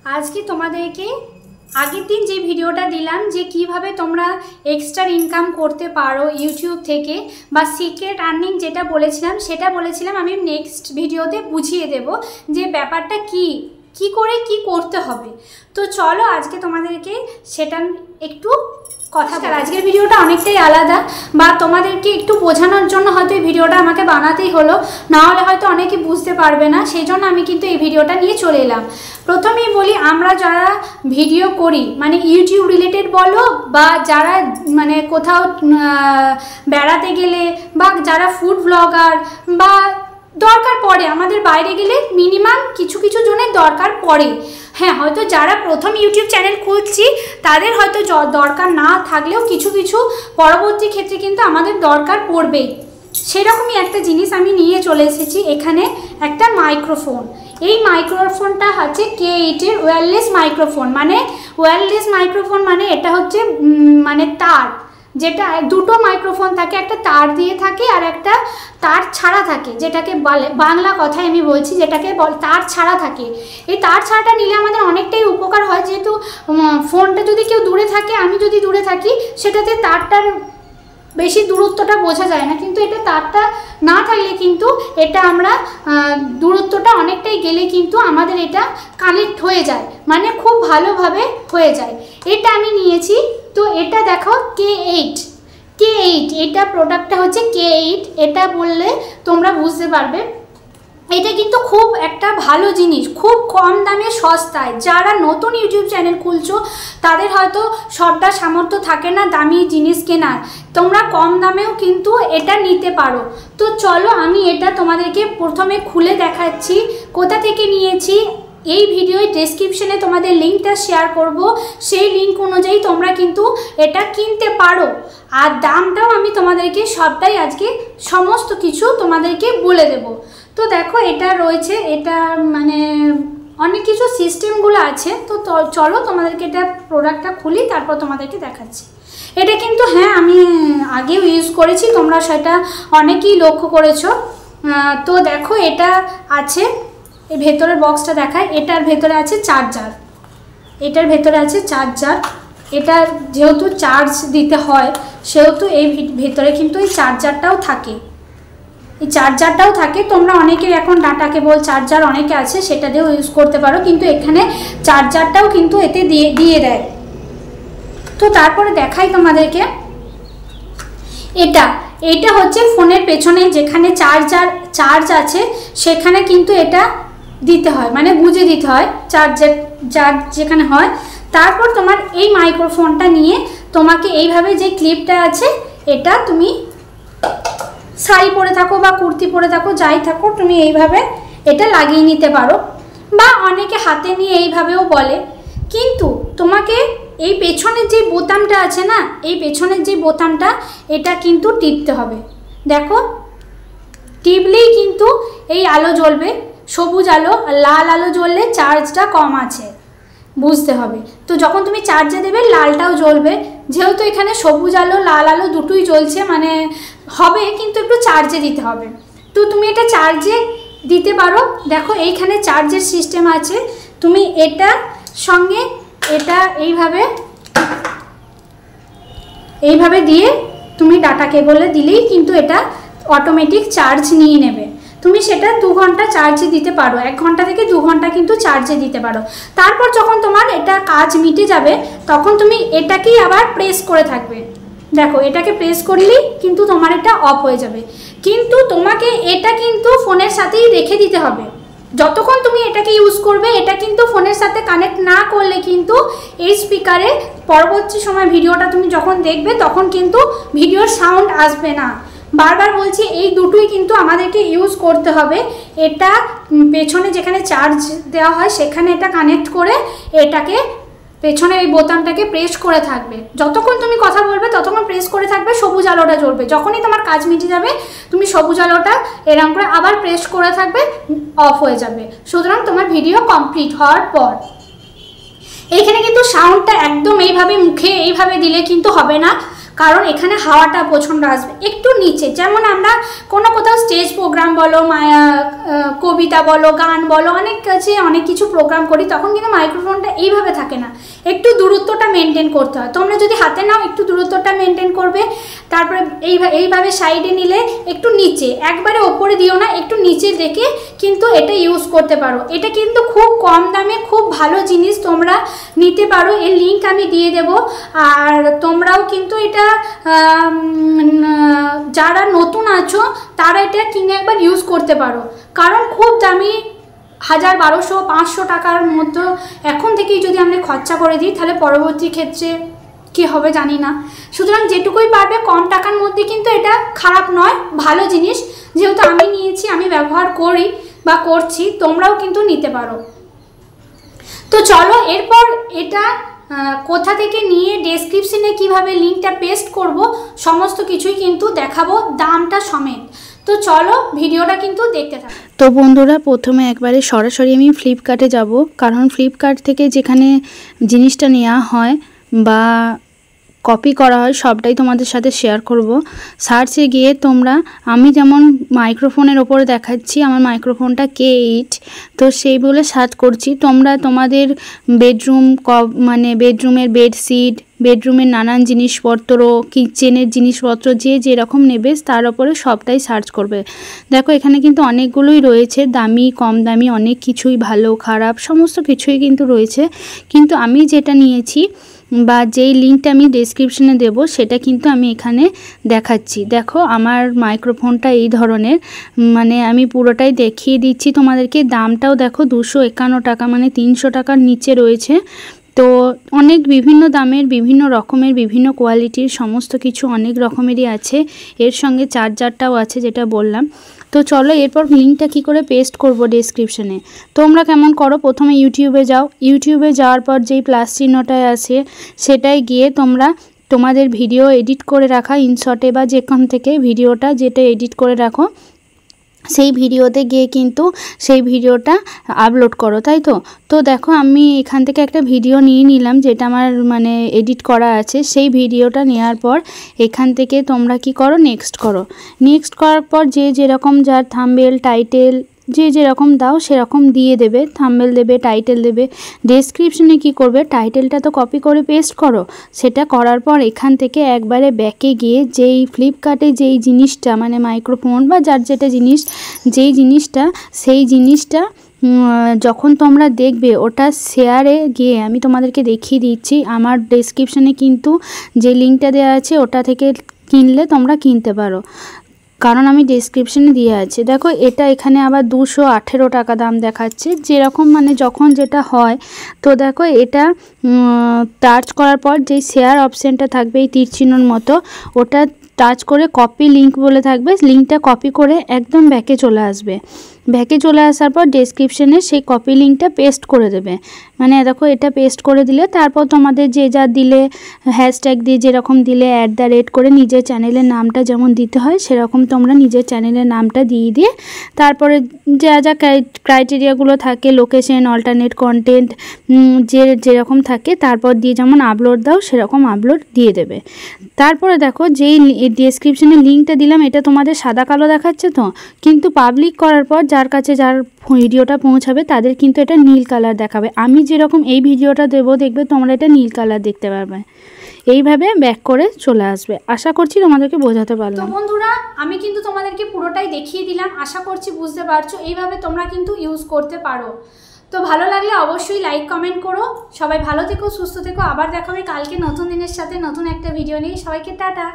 आज के तुम्हादेरके आगे दिन जे भिडियोटा दिलाम जे किभाबे तोमरा एक्सट्रा इनकाम करते पारो यूट्यूब थेके बा सिक्रेट आर्निंग जेटा बोलेछिलाम सेटा बोलेछिलाम आमी नेक्स्ट भिडियोते बुझिए देब जे ব্যাপারটা কি করে কি করতে হবে। तो चलो आज के तुम्हादेरके सेटा एकटू কথা বলি। আজকের ভিডিওটা অনেকটাই আলাদা বা তোমাদেরকে একটু বোঝানোর জন্য হয়তো এই ভিডিওটা আমাকে বানাতেই হলো, না হলে হয়তো অনেকে বুঝতে পারবে না, সেই জন্য আমি কিন্তু এই ভিডিওটা নিয়ে চলে এলাম। প্রথমেই বলি, আমরা যারা ভিডিও করি মানে ইউটিউব রিলেটেড বলো বা যারা মানে কোথাও বেড়াতে গেলে বা যারা ফুড ব্লগার বা দরকার পড়ে আমাদের বাইরে গেলে মিনিমাম কিছু কিছু জনের দরকার পড়ে। হ্যাঁ, হয়তো যারা প্রথম ইউটিউব চ্যানেল খুলছি তাদের হয়তো দরকার না থাকলেও কিছু কিছু পরবর্তী ক্ষেত্রে কিন্তু আমাদের দরকার পড়বেই। সেরকমই একটা জিনিস আমি নিয়ে চলে এসেছি এখানে, একটা মাইক্রোফোন। এই মাইক্রোফোনটা হচ্ছে K8 এর ওয়্যারলেস মাইক্রোফোন। মানে ওয়্যারলেস মাইক্রোফোন মানে এটা হচ্ছে মানে তার, যেটা দুটো মাইক্রোফোন থাকে, একটা তার দিয়ে থাকে আর একটা তার ছাড়া থাকে, যেটাকে বাংলা কথায় আমি বলছি, যেটাকে তার ছাড়া থাকে। এই তার ছাড়াটা নিলে আমাদের অনেকটাই উপকার হয়, যেহেতু ফোনটা যদি কেউ দূরে থাকে, আমি যদি দূরে থাকি, সেটাতে তারটার বেশি দূরত্বটা বোঝা যায় না, কিন্তু এটা তারটা না থাকলে কিন্তু এটা আমরা দূরত্বটা অনেকটাই গেলে কিন্তু আমাদের এটা কানেক্ট হয়ে যায়, মানে খুব ভালোভাবে হয়ে যায়। এটা আমি নিয়েছি। তো এটা দেখো K8 এটা প্রোডাক্টটা হচ্ছে K8। এটা বললে তোমরা বুঝতে পারবে। এটা কিন্তু খুব একটা ভালো জিনিস, খুব কম দামে সস্তায়। যারা নতুন ইউটিউব চ্যানেল খুলছো তাদের হয়তো সবটা সামর্থ্য থাকে না দামি জিনিস কেনার, তোমরা কম দামেও কিন্তু এটা নিতে পারো। তো চলো আমি এটা তোমাদেরকে প্রথমে খুলে দেখাচ্ছি কোথা থেকে নিয়েছি। এই ভিডিওর ডেসক্রিপশনে তোমাদের লিঙ্কটা শেয়ার করব, সেই লিঙ্ক অনুযায়ী তোমরা কিন্তু এটা কিনতে পারো। আর দামটাও আমি তোমাদেরকে সবটাই আজকে সমস্ত কিছু তোমাদেরকে বলে দেব। তো দেখো এটা রয়েছে, এটা মানে অনেক কিছু সিস্টেমগুলো আছে। তো চলো তোমাদেরকে এটা প্রোডাক্টটা খুলি, তারপর তোমাদেরকে দেখাচ্ছি। এটা কিন্তু হ্যাঁ আমি আগেও ইউজ করেছি, তোমরা সেটা অনেকেই লক্ষ্য করেছো। তো দেখো এটা আছে, এই ভেতরের বক্সটা দেখায়, এটার ভেতরে আছে চার্জার, এটার ভেতরে আছে চার্জার। এটা যেহেতু চার্জ দিতে হয় সেহেতু এই ভেতরে কিন্তু এই চার্জারটাও থাকে, এই চার্জারটাও থাকে। তোমরা অনেকের এখন ডাটা কেবল চার্জার অনেকে আছে, সেটা দিয়েও ইউজ করতে পারো, কিন্তু এখানে চার্জারটাও কিন্তু এতে দিয়ে দেয়। তো তারপরে দেখাই তোমাদেরকে, এটা হচ্ছে ফোনের পেছনে যেখানে চার্জ আছে সেখানে কিন্তু এটা দিতে হয়, মানে গুঁজে দিতে হয় চার্জ যেখানে হয়। তারপর তোমার এই মাইক্রোফোনটা নিয়ে তোমাকে এইভাবে যে ক্লিপটা আছে, এটা তুমি শাড়ি পরে থাকো বা কুর্তি পরে থাকো, যাই থাকো, তুমি এইভাবে এটা লাগিয়ে নিতে পারো, বা অনেকে হাতে নিয়ে এইভাবেও বলে। কিন্তু তোমাকে এই পেছনের যে বোতামটা আছে না, এই পেছনের যে বোতামটা, এটা কিন্তু টিপতে হবে। দেখো টিপলেই কিন্তু এই আলো জ্বলবে, সবুজ আলো, লাল আলো জ্বললে চার্জটা কম আছে, বুঝতে হবে। তো যখন তুমি চার্জে দেবে লালটাও জ্বলবে, যেহেতু এখানে সবুজ আলো লাল আলো দুটোই জ্বলছে মানে হবে, কিন্তু একটু চার্জে দিতে হবে। তো তুমি এটা চার্জে দিতে পারো। দেখো এইখানে চার্জের সিস্টেম আছে, তুমি এটা সঙ্গে এটা এইভাবে দিয়ে তুমি ডাটা কেবলে দিলেই কিন্তু এটা অটোমেটিক চার্জ নিয়ে নেবে। তুমি সেটা 2 ঘন্টা চার্জে দিতে পারো, 1 ঘন্টা থেকে 2 ঘন্টা কিন্তু চার্জে দিতে পারো। তারপর যখন তোমার এটা কাজ মিটে যাবে তখন তুমি এটাকেই আবার প্রেস করে থাকবে। দেখো এটাকে প্রেস করলেই কিন্তু তোমার এটা অফ হয়ে যাবে, কিন্তু তোমাকে এটা কিন্তু ফোনের সাথেই রেখে দিতে হবে যতক্ষণ তুমি এটাকে ইউজ করবে। এটা কিন্তু ফোনের সাথে কানেক্ট না করলে কিন্তু এই স্পিকারে পরবর্তী সময় ভিডিওটা তুমি যখন দেখবে তখন কিন্তু ভিডিওর সাউন্ড আসবে না। বারবার বলছি, এই দুটোই কিন্তু আমাদেরকে ইউজ করতে হবে। এটা পেছনে যেখানে চার্জ দেওয়া হয় সেখানে এটা কানেক্ট করে এটাকে পেছনে এই বোতামটাকে প্রেস করে থাকবে, যতক্ষণ তুমি কথা বলবে ততক্ষণ প্রেস করে থাকবে, সবুজ আলোটা জ্বলবে। যখনই তোমার কাজ মিটে যাবে তুমি সবুজ আলোটা এরকম করে আবার প্রেস করে থাকবে, অফ হয়ে যাবে। সুতরাং তোমার ভিডিও কমপ্লিট হওয়ার পর এইখানে কিন্তু সাউন্ডটা একদম এইভাবে মুখে এইভাবে দিলে কিন্তু হবে না, কারণ এখানে হাওয়াটা প্রচণ্ড আসবে। একটু নিচে, যেমন আমরা কোথাও স্টেজ প্রোগ্রাম বলো, কবিতা বলো, গান বলো, অনেক কাছে অনেক কিছু প্রোগ্রাম করি, তখন কিন্তু মাইক্রোফোনটা এইভাবে থাকে না, একটু দূরত্বটা মেনটেন করতে হয়। তোমরা যদি হাতে নাও একটু দূরত্বটা মেনটেন করবে, তারপরে এইভাবে সাইডে নিলে একটু নিচে, একবারে ওপরে দিও না, একটু নিচে রেখে কিন্তু এটা ইউজ করতে পারো। এটা কিন্তু খুব কম দামে খুব ভালো জিনিস, তোমরা নিতে পারো। এর লিঙ্ক আমি দিয়ে দেব। আর তোমরাও কিন্তু এটা যারা নতুন আছো তারা এটা কিনে একবার ইউজ করতে পারো, কারণ খুব দামি 1000, 1200, 500 টাকার মধ্যে এখন থেকেই যদি আমরা খরচা করে দিই তাহলে পরবর্তী ক্ষেত্রে কি হবে জানি না। সুতরাং যেটুকুই পারবে কম টাকার মধ্যে কিন্তু এটা খারাপ নয়, ভালো জিনিস। যেহেতু আমি নিয়েছি, আমি ব্যবহার করি বা করছি, তোমরাও কিন্তু নিতে পারো। তো চলো এরপর এটা কোথা থেকে নিয়ে ডেসক্রিপশনে কিভাবে লিঙ্কটা পেস্ট করব সমস্ত কিছুই কিন্তু দেখাবো, দামটা সমেত। তো চলো ভিডিওটা কিন্তু দেখতে থাকো। তো বন্ধুরা, প্রথমে একবারে সরাসরি আমি ফ্লিপকার্টে যাব, কারণ ফ্লিপকার্ট থেকে যেখানে জিনিসটা নেওয়া হয় বা কপি করা হয় সবটাই তোমাদের সাথে শেয়ার করব। সার্চে গিয়ে তোমরা, আমি যেমন মাইক্রোফোনের ওপরে দেখাচ্ছি, আমার মাইক্রোফোনটা K8, তো সেই বলে সার্চ করছি। তোমরা তোমাদের বেডরুমের বেডশিট, বেডরুমের নানান জিনিসপত্র, কিচেনের জিনিসপত্র যে যেরকম নেবে তার ওপরে সবটাই সার্চ করবে। দেখো এখানে কিন্তু অনেকগুলোই রয়েছে, দামি কম দামি অনেক কিছুই, ভালো খারাপ সমস্ত কিছুই কিন্তু রয়েছে। কিন্তু আমি যেটা নিয়েছি বা যেই লিঙ্কটা আমি ডেসক্রিপশনে দেব সেটা কিন্তু আমি এখানে দেখাচ্ছি। দেখো আমার মাইক্রোফোনটা এই ধরনের, আমি পুরোটাই দেখিয়ে দিচ্ছি তোমাদেরকে। দামটাও দেখো 251 টাকা, 300 টাকার নিচে রয়েছে। তো অনেক বিভিন্ন দামের, বিভিন্ন রকমের, বিভিন্ন কোয়ালিটির সমস্ত কিছু অনেক রকমেরই আছে। এর সঙ্গে চার্জারটাও আছে যেটা বললাম। তো চলো এরপর লিঙ্কটা কি করে পেস্ট করব ডেসক্রিপশনে। তোমরা কেমন করো, প্রথমে ইউটিউবে যাও, ইউটিউবে যাওয়ার পর যেই প্লাস চিহ্নটায় আছে সেটাই গিয়ে তোমরা তোমাদের ভিডিও এডিট করে রাখা ইনশটে বা যেখান থেকে ভিডিওটা যেটা এডিট করে রাখো সেই ভিডিওতে গিয়ে কিন্তু সেই ভিডিওটা আপলোড করো, তাই তো। তো দেখো আমি এখান থেকে একটা ভিডিও নিয়ে নিলাম যেটা আমার এডিট করা আছে। সেই ভিডিওটা নেওয়ার পর এখান থেকে তোমরা কি করো, নেক্সট করো। নেক্সট করার পর যে যেরকম যার থাম্বনেল, টাইটেল যে যেরকম দাও সেরকম দিয়ে দেবে, থাম্বনেল দেবে, টাইটেল দেবে। ডেসক্রিপশনে কি করবে, টাইটেলটা তো কপি করে পেস্ট করো। সেটা করার পর এখান থেকে একবারে ব্যাকে গিয়ে যেই ফ্লিপকার্টে যেই জিনিসটা মাইক্রোফোন বা যার যেটা জিনিস, যেই জিনিসটা সেই জিনিসটা যখন তোমরা দেখবে ওটা শেয়ারে গিয়ে আমি তোমাদেরকে দেখিয়ে দিচ্ছি। আমার ডেসক্রিপশনে কিন্তু যে লিঙ্কটা দেওয়া আছে ওটা থেকে কিনলে তোমরা কিনতে পারো, কারণ আমি ডেসক্রিপশনে দিয়ে আছে। দেখো এটা এখানে আবার 218 টাকা দাম দেখাচ্ছে, যেরকম যখন যেটা হয়। তো দেখো এটা টাচ করার পর যেই শেয়ার অপশানটা থাকবে এই তীর চিহ্নর মতো, ওটা টাচ করে কপি লিঙ্ক বলে থাকবে, লিঙ্কটা কপি করে একদম ব্যাকে চলে আসবে। ব্যাকে চলে আসার পর ডেসক্রিপশনে সেই কপি লিঙ্কটা পেস্ট করে দেবে। দেখো এটা পেস্ট করে দিলে তারপর তোমাদের যে যা দিলে হ্যাশট্যাগ দিয়ে যেরকম দিলে @ করে নিজের চ্যানেলের নামটা যেমন দিতে হয় সেরকম তোমরা নিজের চ্যানেলের নামটা দিয়ে তারপরে যা যা ক্রাইটেরিয়াগুলো থাকে, লোকেশন, অল্টারনেট কন্টেন্ট যেরকম থাকে তারপর দিয়ে যেমন আপলোড দাও সেরকম আপলোড দিয়ে দেবে। তারপরে দেখো যেই ডেসক্রিপশনে লিঙ্কটা দিলাম এটা তোমাদের সাদা কালো দেখাচ্ছে, তো কিন্তু পাবলিক করার পর যার কাছে যার ভিডিওটা পৌঁছাবে তাদের কিন্তু এটা নীল কালার দেখাবে। আমি যেরকম এই ভিডিওটা দেবো দেখবে তোমরা এটা নীল কালার দেখতে পারবে। এইভাবে ব্যাক করে চলে আসবে। আশা করছি তোমাদেরকে বোঝাতে পারলাম। তো বন্ধুরা আমি কিন্তু তোমাদেরকে পুরোটাই দেখিয়ে দিলাম, আশা করছি বুঝতে পারছো। এইভাবে তোমরা কিন্তু ইউজ করতে পারো। তো ভালো লাগলে অবশ্যই লাইক কমেন্ট করো। সবাই ভালো থেকো, সুস্থ থেকো। আবার দেখা হবে কালকে নতুন দিনের সাথে নতুন একটা ভিডিও নিয়ে। সবাইকে টাটা।